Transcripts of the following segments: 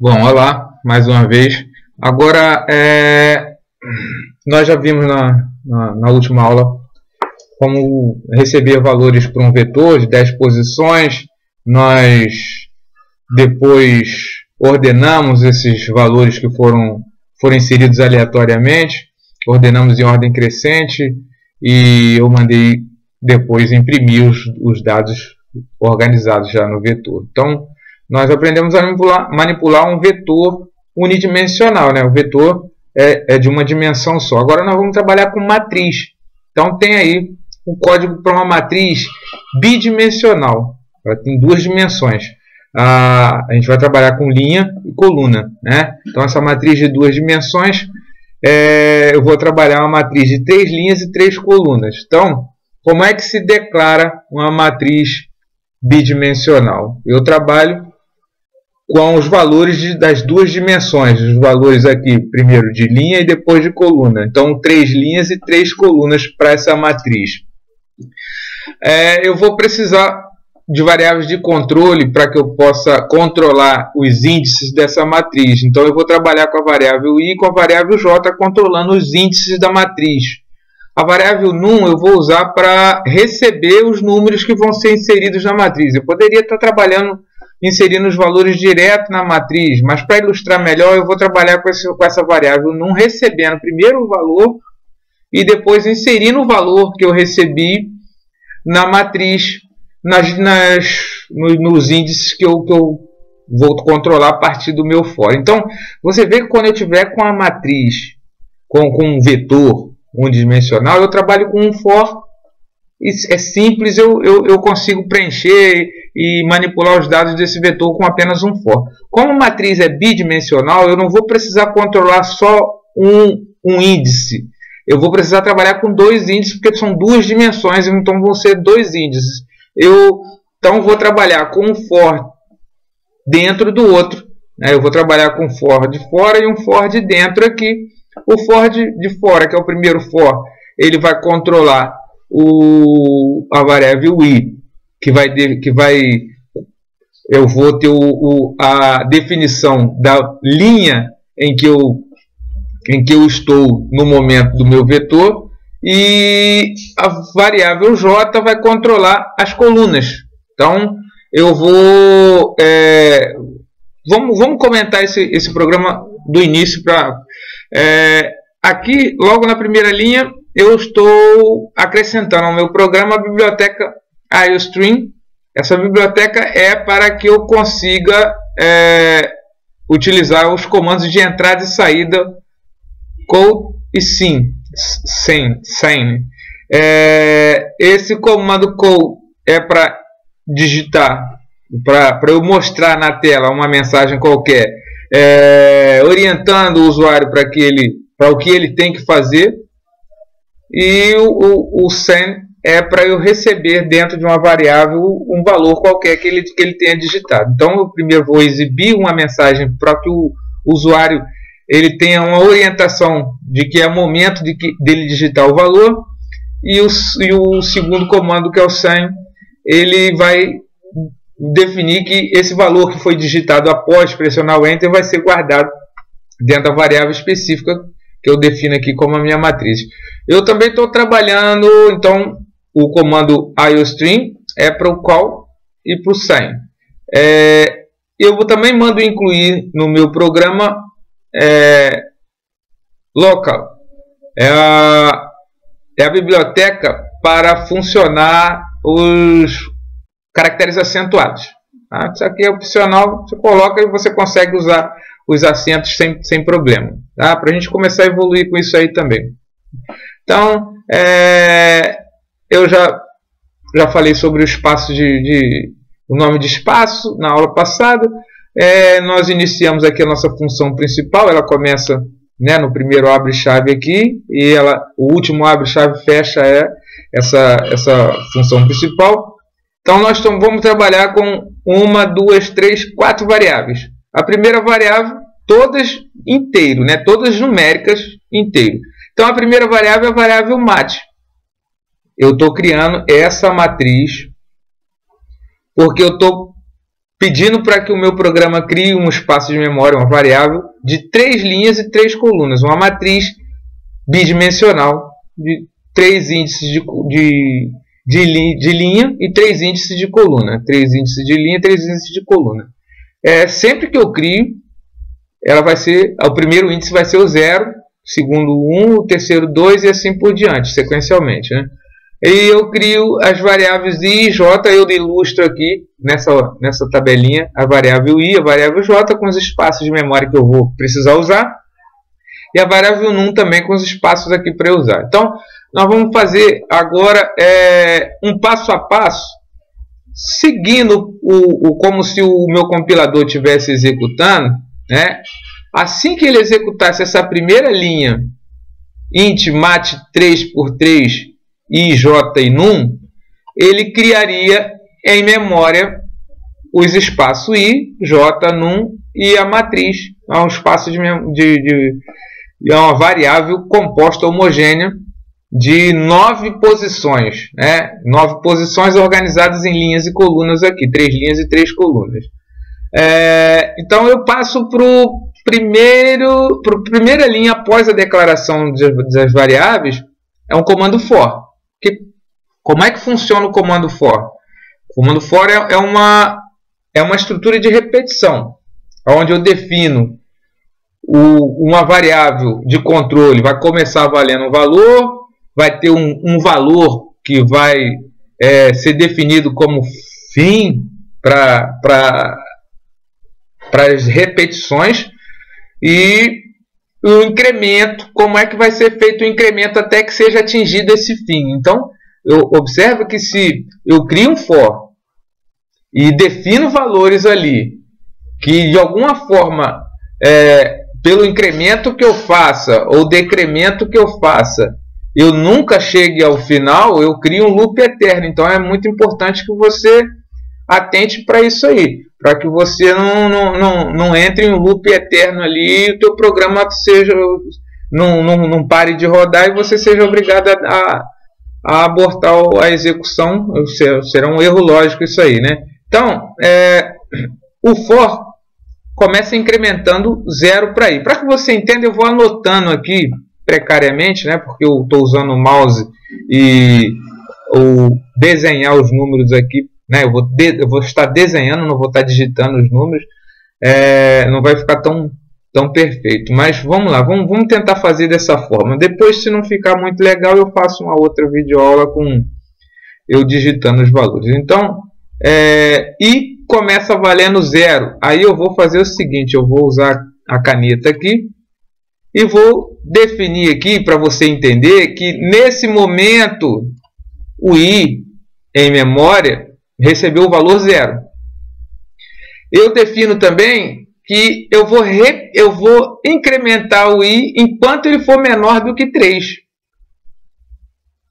Bom, olá, mais uma vez. Agora, nós já vimos na última aula como receber valores para um vetor de 10 posições. Nós depois ordenamos esses valores que foram inseridos aleatoriamente, ordenamos em ordem crescente e eu mandei depois imprimir os dados organizados já no vetor. Então, nós aprendemos a manipular um vetor unidimensional, né? O vetor é de uma dimensão só. Agora nós vamos trabalhar com matriz. Então tem aí o código para uma matriz bidimensional. Ela tem duas dimensões. A gente vai trabalhar com linha e coluna, né? Então essa matriz de duas dimensões, eu vou trabalhar uma matriz de 3 linhas e 3 colunas. Então, como é que se declara uma matriz bidimensional? Eu trabalho com os valores das duas dimensões, os valores aqui, primeiro de linha e depois de coluna. Então, 3 linhas e 3 colunas para essa matriz. Eu vou precisar de variáveis de controle para que eu possa controlar os índices dessa matriz. Então, eu vou trabalhar com a variável i e com a variável j, controlando os índices da matriz. A variável num eu vou usar para receber os números que vão ser inseridos na matriz. Eu poderia estar inserindo os valores direto na matriz, mas para ilustrar melhor eu vou trabalhar com essa variável num, recebendo primeiro o valor e depois inserindo o valor que eu recebi na matriz, nos índices que eu vou controlar a partir do meu for. Então, você vê que quando eu tiver com a matriz, com um vetor unidimensional, eu trabalho com um for. É simples, eu consigo preencher e manipular os dados desse vetor com apenas um for. Como a matriz é bidimensional, eu não vou precisar controlar só um índice. Eu vou precisar trabalhar com 2 índices, porque são 2 dimensões, então vão ser 2 índices. Então vou trabalhar com um for dentro do outro, né? Eu vou trabalhar com um for de fora e um for de dentro aqui. O for de fora, que é o primeiro for, ele vai controlar a variável i, eu vou ter a definição da linha em que eu estou no momento do meu vetor, e a variável j vai controlar as colunas. Então eu vou vamos comentar esse programa do início para aqui logo na primeira linha. Eu estou acrescentando ao meu programa a biblioteca IOStream. Essa biblioteca é para que eu consiga utilizar os comandos de entrada e saída call e syn. Esse comando call é para digitar, para eu mostrar na tela uma mensagem qualquer, orientando o usuário para o que ele tem que fazer. E o send é para eu receber dentro de uma variável um valor qualquer que ele tenha digitado. Então eu primeiro vou exibir uma mensagem para que o usuário ele tenha uma orientação de que é o momento dele digitar o valor, e o segundo comando, que é o send, ele vai definir que esse valor que foi digitado após pressionar o enter vai ser guardado dentro da variável específica que eu defino aqui como a minha matriz. Eu também estou trabalhando, então, o comando IOStream é para o call e para o send. Eu também mando incluir no meu programa local. É a biblioteca para funcionar os caracteres acentuados. Tá? Isso aqui é opcional, você coloca e você consegue usar os acentos sem problema. Tá? Para a gente começar a evoluir com isso aí também. Então, eu já falei sobre o espaço o nome de espaço na aula passada. Nós iniciamos aqui a nossa função principal. Ela começa, né, no primeiro abre-chave aqui, e o último abre-chave fecha essa função principal. Então nós vamos trabalhar com 1, 2, 3, 4 variáveis. A primeira variável, todas inteiro, né? Todas numéricas inteiro. Então a primeira variável é a variável mat. Eu estou criando essa matriz porque eu estou pedindo para que o meu programa crie um espaço de memória, uma variável, de 3 linhas e 3 colunas, uma matriz bidimensional de 3 índices de linha e 3 índices de coluna. 3 índices de linha e 3 índices de coluna. Sempre que eu crio, ela vai ser, o primeiro índice vai ser o 0, o segundo 1, o terceiro 2 e assim por diante, sequencialmente, né? E eu crio as variáveis I e J, eu ilustro aqui nessa tabelinha a variável I, a variável J com os espaços de memória que eu vou precisar usar, e a variável num também com os espaços aqui para eu usar. Então, nós vamos fazer agora um passo a passo, seguindo como se o meu compilador estivesse executando, né? Assim que ele executasse essa primeira linha, int mat 3x3 I, J e num, ele criaria em memória os espaços I, J, num e a matriz. É um espaço é uma variável composta homogênea de 9 posições, né? 9 posições organizadas em linhas e colunas aqui, 3 linhas e 3 colunas. Então eu passo para a primeira linha após a declaração das variáveis, é um comando for. Como é que funciona o comando for? O comando for é uma estrutura de repetição, onde eu defino uma variável de controle, vai começar valendo um valor, vai ter um valor que vai ser definido como fim para as repetições, e o incremento, como é que vai ser feito o incremento até que seja atingido esse fim. Então, eu observo que se eu crio um for e defino valores ali, que de alguma forma, pelo incremento que eu faça ou decremento que eu faça, eu nunca chegue ao final, eu crio um loop eterno. Então é muito importante que você atente para isso aí, para que você não entre em um loop eterno ali e o teu programa não pare de rodar e você seja obrigado a abortar a execução. Será um erro lógico isso aí, né? Então, o for começa incrementando 0 para ir. Para que você entenda, eu vou anotando aqui precariamente, né? Porque eu estou usando o mouse e desenhar os números aqui, né? Eu vou estar desenhando, não vou estar digitando os números. Não vai ficar tão perfeito. Mas vamos lá, vamos tentar fazer dessa forma. Depois, se não ficar muito legal, eu faço uma outra videoaula com eu digitando os valores. Então, I começa valendo 0. Aí eu vou fazer o seguinte, eu vou usar a caneta aqui e vou definir aqui para você entender que nesse momento o I em memória recebeu o valor 0. Eu defino também que eu vou incrementar o I enquanto ele for menor do que 3.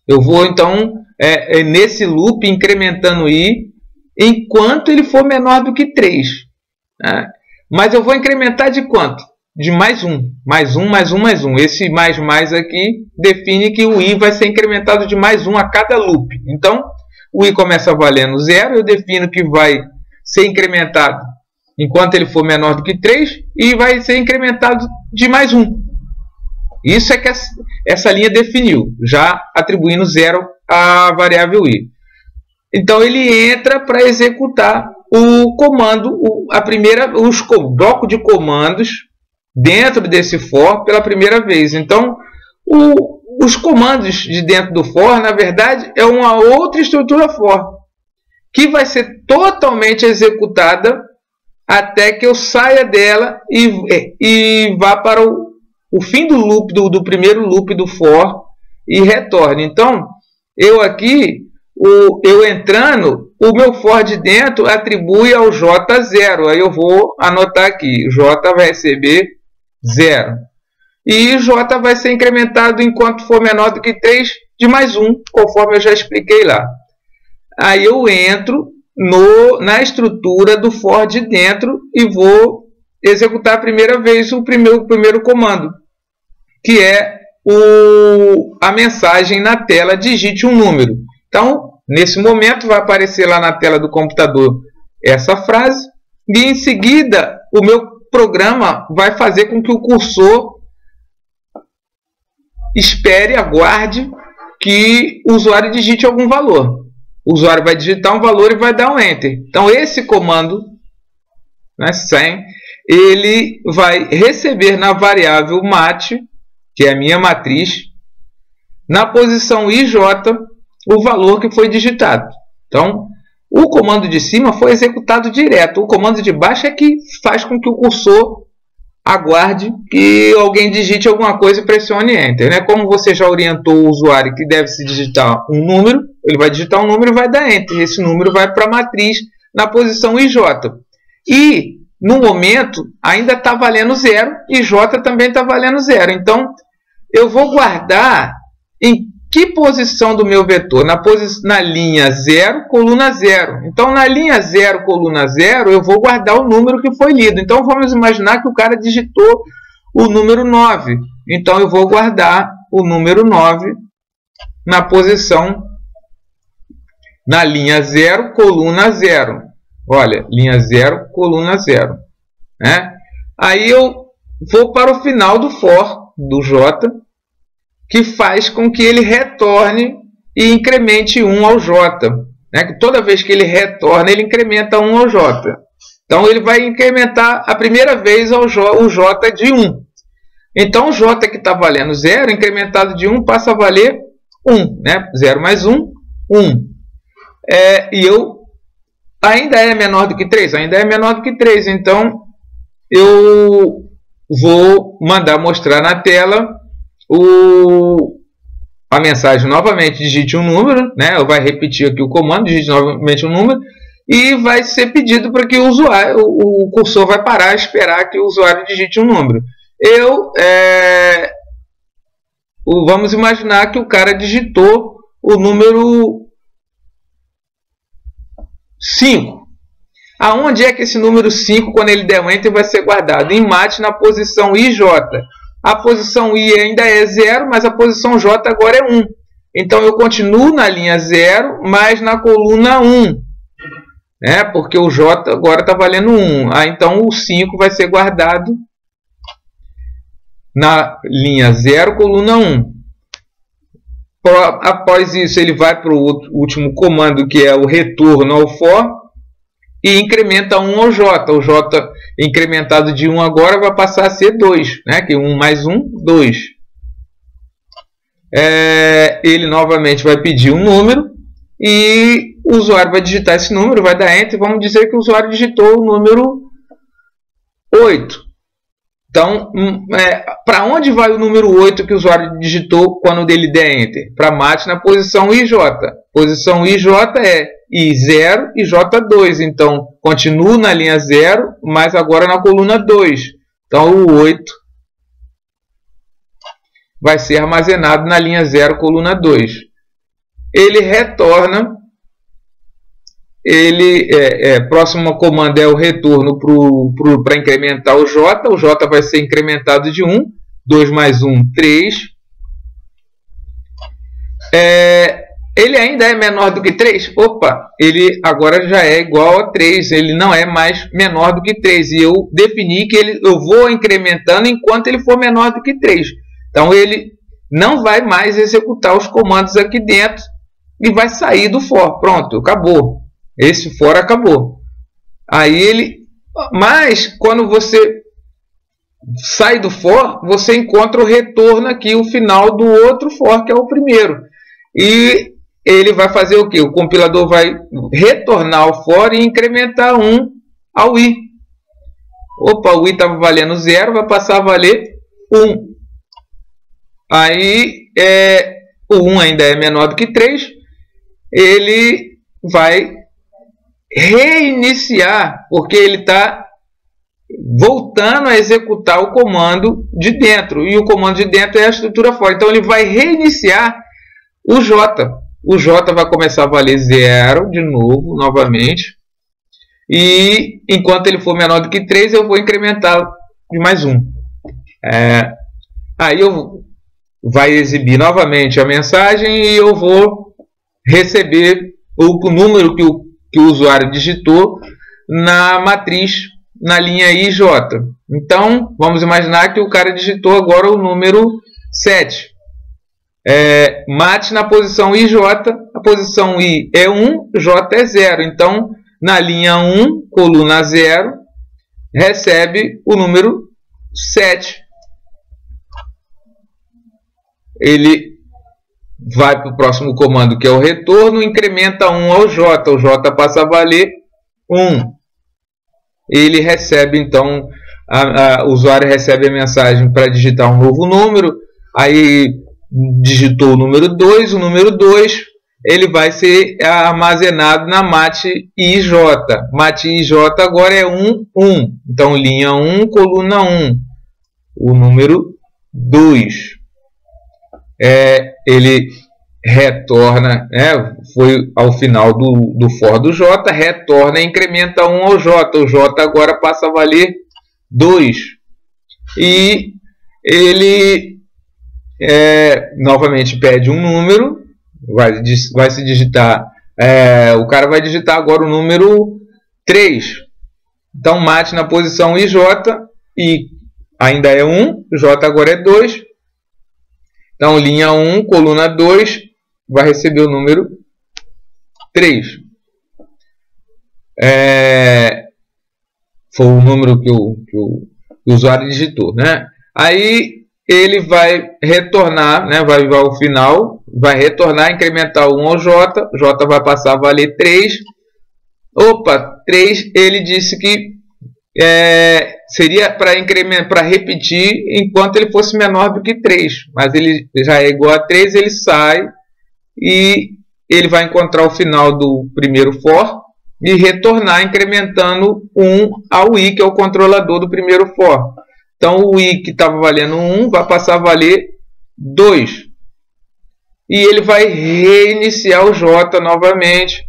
Eu vou então nesse loop incrementando o I enquanto ele for menor do que 3. Né? Mas eu vou incrementar de quanto? De mais 1. Mais 1, mais 1, mais 1. Esse mais aqui define que o I vai ser incrementado de mais 1 a cada loop. Então, o I começa valendo 0. Eu defino que vai ser incrementado enquanto ele for menor do que 3. E vai ser incrementado de mais 1. Isso é que essa linha definiu, já atribuindo 0 à variável I. Então ele entra para executar o comando, o bloco de comandos dentro desse for pela primeira vez. Então os comandos de dentro do for, na verdade, é uma outra estrutura for, que vai ser totalmente executada até que eu saia dela e vá para o fim do loop, do primeiro loop do for e retorne. Então eu aqui, eu entrando, o meu for de dentro atribui ao J 0. Aí eu vou anotar aqui, J vai receber 0. E J vai ser incrementado enquanto for menor do que 3 de mais 1, conforme eu já expliquei lá. Aí eu entro na estrutura do for de dentro e vou executar a primeira vez o primeiro comando, que é a mensagem na tela digite um número. Então, nesse momento vai aparecer lá na tela do computador essa frase, e em seguida o meu programa vai fazer com que o cursor espere, aguarde que o usuário digite algum valor. O usuário vai digitar um valor e vai dar um Enter. Então esse comando, né, sem, ele vai receber na variável mat, que é a minha matriz, na posição IJ, o valor que foi digitado. Então, o comando de cima foi executado direto. O comando de baixo é que faz com que o cursor aguarde que alguém digite alguma coisa e pressione Enter, né? Como você já orientou o usuário que deve se digitar um número, ele vai digitar um número e vai dar Enter. Esse número vai para a matriz na posição IJ. E, no momento, ainda está valendo 0 e J também está valendo 0. Então, eu vou guardar em que posição do meu vetor? Na linha 0, coluna 0. Então, na linha 0, coluna 0, eu vou guardar o número que foi lido. Então, vamos imaginar que o cara digitou o número 9. Então, eu vou guardar o número 9 na posição, na linha 0, coluna 0. Olha, linha 0, coluna 0. Né? Aí, eu vou para o final do for, do J, que faz com que ele retorne e incremente 1 ao J. Né? Que toda vez que ele retorna, ele incrementa 1 ao J. Então, ele vai incrementar a primeira vez o J de 1. Então, o J que está valendo 0, incrementado de 1, passa a valer 1. Né? 0 mais 1, 1. E eu ainda é menor do que 3? Ainda é menor do que 3. Então, eu vou mandar mostrar na tela a mensagem novamente, digite um número, né? Vai repetir aqui o comando, digite novamente um número, e vai ser pedido para que o cursor vai parar, esperar que o usuário digite um número. Vamos imaginar que o cara digitou o número 5. Aonde é que esse número 5, quando ele der um Enter, vai ser guardado? Em mat, na posição IJ. A posição I ainda é 0, mas a posição J agora é 1. Então, eu continuo na linha 0, mas na coluna 1. Né? Porque o J agora está valendo 1. Então, o 5 vai ser guardado na linha 0, coluna 1. Após isso, ele vai para o último comando, que é o retorno ao for, e incrementa 1 ao J. O J incrementado de 1 agora vai passar a ser 2. Né? Que 1 mais 1, 2. Ele novamente vai pedir um número e o usuário vai digitar esse número, vai dar Enter. Vamos dizer que o usuário digitou o número 8. Então, para onde vai o número 8 que o usuário digitou quando ele der Enter? Para mat na posição IJ. Posição IJ é I0 e J2. Então, continuo na linha 0, mas agora na coluna 2. Então, o 8 vai ser armazenado na linha 0, coluna 2. Ele retorna. Próximo comando é o retorno para incrementar o J. O J vai ser incrementado de 1. 2 mais 1, 3. Ele ainda é menor do que 3? Opa, ele agora já é igual a 3. Ele não é mais menor do que 3. E eu defini que eu vou incrementando enquanto ele for menor do que 3. Então, ele não vai mais executar os comandos aqui dentro e vai sair do for. Pronto, acabou. Esse for acabou. Mas, quando você sai do for, você encontra o retorno aqui, o final do outro for, que é o primeiro. E ele vai fazer o quê? O compilador vai retornar ao for e incrementar 1 ao i. Opa, o i estava valendo 0, vai passar a valer 1. Aí, o 1 ainda é menor do que 3. Ele vai reiniciar, porque ele está voltando a executar o comando de dentro. E o comando de dentro é a estrutura for. Então, ele vai reiniciar o J. O J vai começar a valer 0 de novo, novamente. E enquanto ele for menor do que 3, eu vou incrementar de mais 1. Aí vai exibir novamente a mensagem e eu vou receber o número que o usuário digitou na matriz, na linha I e J. Então, vamos imaginar que o cara digitou agora o número 7. Mate na posição IJ, a posição I é 1, J é 0. Então, na linha 1, coluna 0, recebe o número 7. Ele vai para o próximo comando, que é o retorno, incrementa 1 ao J. O J passa a valer 1. Ele recebe, então, o usuário recebe a mensagem para digitar um novo número. Aí digitou o número 2, ele vai ser armazenado na mate IJ. Mate IJ agora é 1, 1. Então, linha 1, coluna 1. O número 2. Ele retorna, foi ao final do for do J, retorna e incrementa 1 ao J. O J agora passa a valer 2. E ele novamente pede um número, vai se digitar, o cara vai digitar agora o número 3. Então, mate na posição IJ, I ainda é 1, J agora é 2. Então, linha 1, coluna 2, vai receber o número 3. Foi o número que o usuário digitou, né? Aí ele vai retornar, né? Vai ao final, vai retornar, incrementar 1 ao J. J vai passar a valer 3. Opa, 3, ele disse que seria para repetir enquanto ele fosse menor do que 3. Mas ele já é igual a 3, ele sai e ele vai encontrar o final do primeiro for e retornar incrementando 1 ao I, que é o controlador do primeiro for. Então, o I que estava valendo 1 vai passar a valer 2. E ele vai reiniciar o J novamente.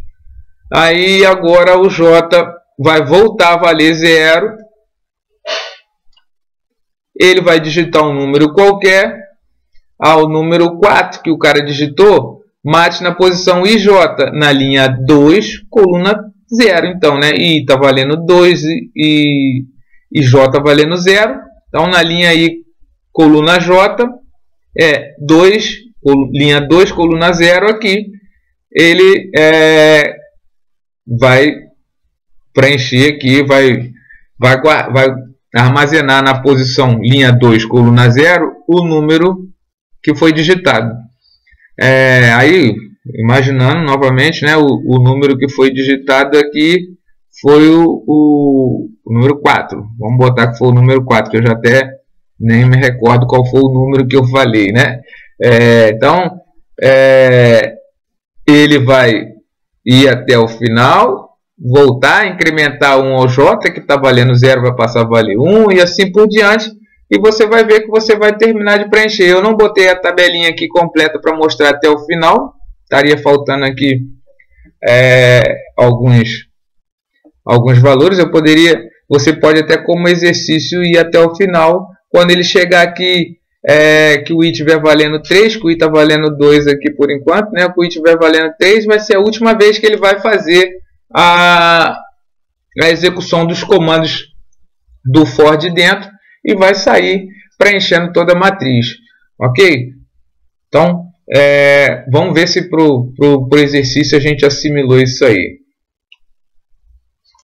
Aí, agora, o J vai voltar a valer 0. Ele vai digitar um número qualquer. Ao número 4 que o cara digitou, mate na posição IJ, na linha 2, coluna 0. Então, né, I está valendo 2 e J valendo 0. Então, na linha I, coluna J, 2, linha 2, coluna 0 aqui. Ele vai preencher aqui, vai armazenar na posição linha 2, coluna 0, o número que foi digitado. Aí, imaginando novamente, né, o número que foi digitado aqui foi o número 4. Vamos botar que foi o número 4, que eu já até nem me recordo qual foi o número que eu falei, né? Então, ele vai ir até o final, voltar, incrementar 1 ao J, que está valendo 0, vai passar a valer 1, e assim por diante. E você vai ver que você vai terminar de preencher. Eu não botei a tabelinha aqui completa para mostrar até o final. Estaria faltando aqui alguns valores. Você pode até como exercício ir até o final. Quando ele chegar aqui, que o I estiver valendo 3, que o I está valendo 2 aqui por enquanto, né? Que o I estiver valendo 3, vai ser a última vez que ele vai fazer a execução dos comandos do for de dentro e vai sair preenchendo toda a matriz. Ok? Então, vamos ver se para o exercício a gente assimilou isso aí.